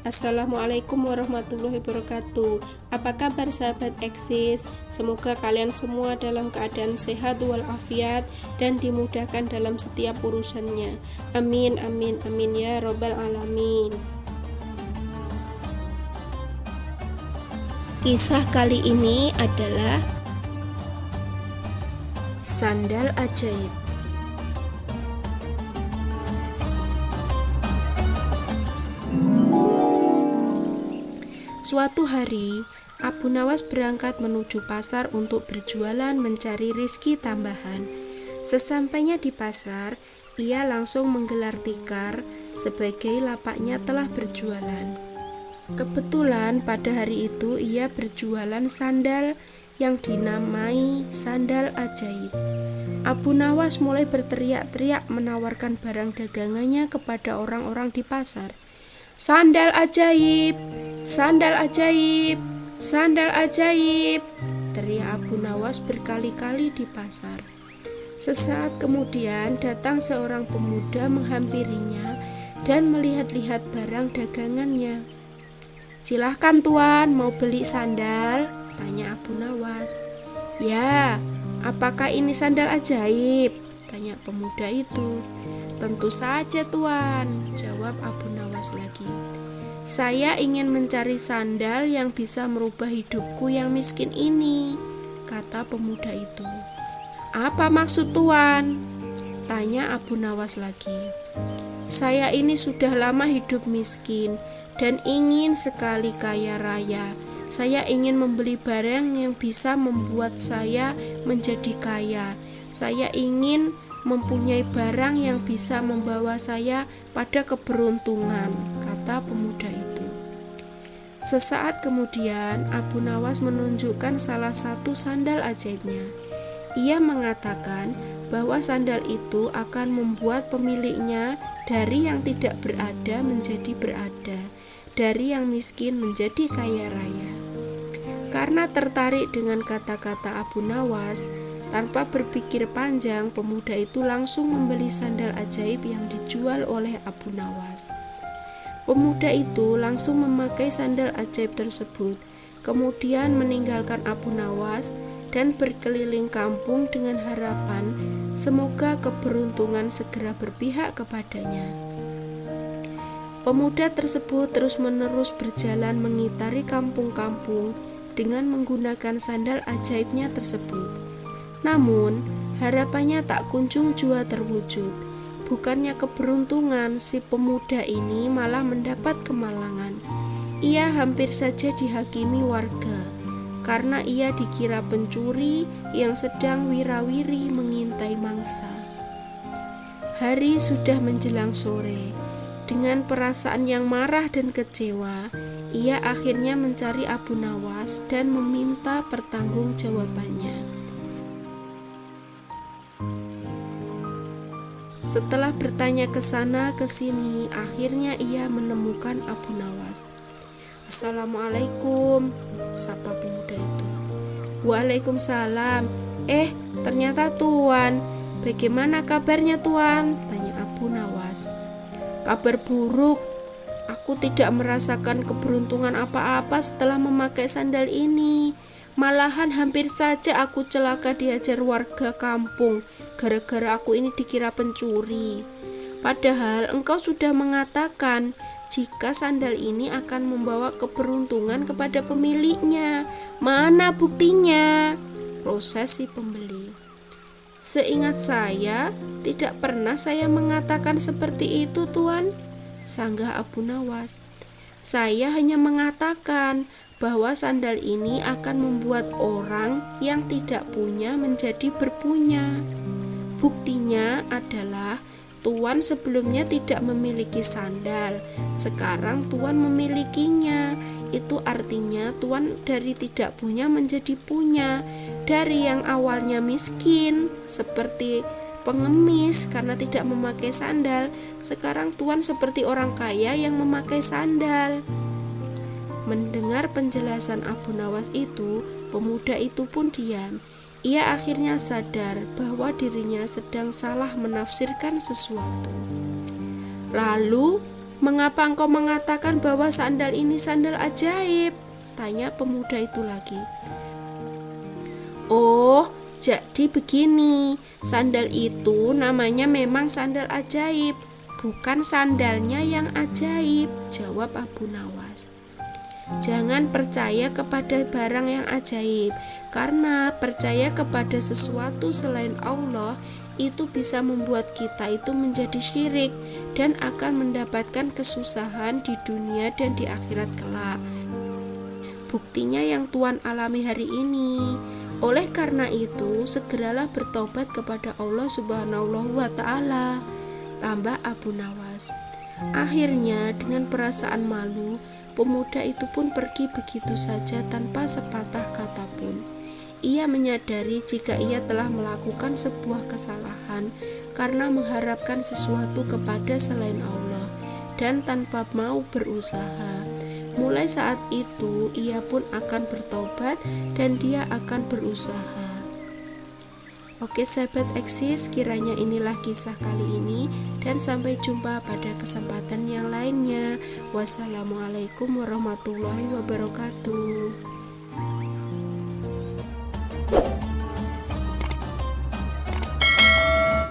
Assalamualaikum warahmatullahi wabarakatuh. Apa kabar sahabat Eksis? Semoga kalian semua dalam keadaan sehat walafiat dan dimudahkan dalam setiap urusannya. Amin amin amin ya robbal alamin. Kisah kali ini adalah sandal ajaib. Suatu hari, Abu Nawas berangkat menuju pasar untuk berjualan mencari rizki tambahan. Sesampainya di pasar, ia langsung menggelar tikar sebagai lapaknya telah berjualan. Kebetulan pada hari itu ia berjualan sandal yang dinamai sandal ajaib. Abu Nawas mulai berteriak-teriak menawarkan barang dagangannya kepada orang-orang di pasar. Sandal ajaib, sandal ajaib, sandal ajaib, teriak Abu Nawas berkali-kali di pasar. Sesaat kemudian datang seorang pemuda menghampirinya dan melihat-lihat barang dagangannya. Silahkan tuan, mau beli sandal? Tanya Abu Nawas. Ya, apakah ini sandal ajaib? Tanya pemuda itu. Tentu saja tuan, jawab Abu Nawas lagi. Saya ingin mencari sandal yang bisa merubah hidupku yang miskin ini, kata pemuda itu. Apa maksud tuan? Tanya Abu Nawas lagi. Saya ini sudah lama hidup miskin dan ingin sekali kaya raya. Saya ingin membeli barang yang bisa membuat saya menjadi kaya. Saya ingin mempunyai barang yang bisa membawa saya pada keberuntungan, kata pemuda itu. Sesaat kemudian, Abu Nawas menunjukkan salah satu sandal ajaibnya. Ia mengatakan bahwa sandal itu akan membuat pemiliknya dari yang tidak berada menjadi berada, dari yang miskin menjadi kaya raya. Karena tertarik dengan kata-kata Abu Nawas, tanpa berpikir panjang, pemuda itu langsung membeli sandal ajaib yang dijual oleh Abu Nawas. Pemuda itu langsung memakai sandal ajaib tersebut, kemudian meninggalkan Abu Nawas dan berkeliling kampung dengan harapan semoga keberuntungan segera berpihak kepadanya. Pemuda tersebut terus-menerus berjalan mengitari kampung-kampung dengan menggunakan sandal ajaibnya tersebut. Namun, harapannya tak kunjung jua terwujud. Bukannya keberuntungan, si pemuda ini malah mendapat kemalangan. Ia hampir saja dihakimi warga, karena ia dikira pencuri yang sedang wira-wiri mengintai mangsa. Hari sudah menjelang sore. Dengan perasaan yang marah dan kecewa, ia akhirnya mencari Abu Nawas dan meminta pertanggungjawabannya. Setelah bertanya ke sana ke sini, akhirnya ia menemukan Abu Nawas. Assalamualaikum, sapa pemuda itu. Waalaikumsalam. Ternyata tuan. Bagaimana kabarnya tuan? Tanya Abu Nawas. Kabar buruk. Aku tidak merasakan keberuntungan apa-apa setelah memakai sandal ini. Malahan hampir saja aku celaka dihajar warga kampung gara-gara aku ini dikira pencuri. Padahal engkau sudah mengatakan jika sandal ini akan membawa keberuntungan kepada pemiliknya. Mana buktinya? Proses si pembeli. Seingat saya, tidak pernah saya mengatakan seperti itu tuan, sanggah Abu Nawas. Saya hanya mengatakan bahwa sandal ini akan membuat orang yang tidak punya menjadi berpunya. Buktinya adalah tuan sebelumnya tidak memiliki sandal, sekarang tuan memilikinya. Itu artinya tuan dari tidak punya menjadi punya. Dari yang awalnya miskin seperti pengemis karena tidak memakai sandal, sekarang tuan seperti orang kaya yang memakai sandal. Mendengar penjelasan Abu Nawas itu, pemuda itu pun diam. Ia akhirnya sadar bahwa dirinya sedang salah menafsirkan sesuatu. Lalu "Mengapa engkau mengatakan bahwa sandal ini sandal ajaib?" tanya pemuda itu lagi. "Oh, jadi begini, sandal itu namanya memang sandal ajaib, bukan sandalnya yang ajaib," jawab Abu Nawas. Jangan percaya kepada barang yang ajaib, karena percaya kepada sesuatu selain Allah itu bisa membuat kita itu menjadi syirik dan akan mendapatkan kesusahan di dunia dan di akhirat kelak. Buktinya yang Tuhan alami hari ini. Oleh karena itu, segeralah bertobat kepada Allah Subhanahu wa Ta'ala, tambah Abu Nawas. Akhirnya, dengan perasaan malu, pemuda itu pun pergi begitu saja tanpa sepatah kata pun. Ia menyadari jika ia telah melakukan sebuah kesalahan karena mengharapkan sesuatu kepada selain Allah dan tanpa mau berusaha. Mulai saat itu, ia pun akan bertobat dan dia akan berusaha. Oke sahabat Eksis, kiranya inilah kisah kali ini dan sampai jumpa pada kesempatan yang lainnya. Wassalamualaikum warahmatullahi wabarakatuh.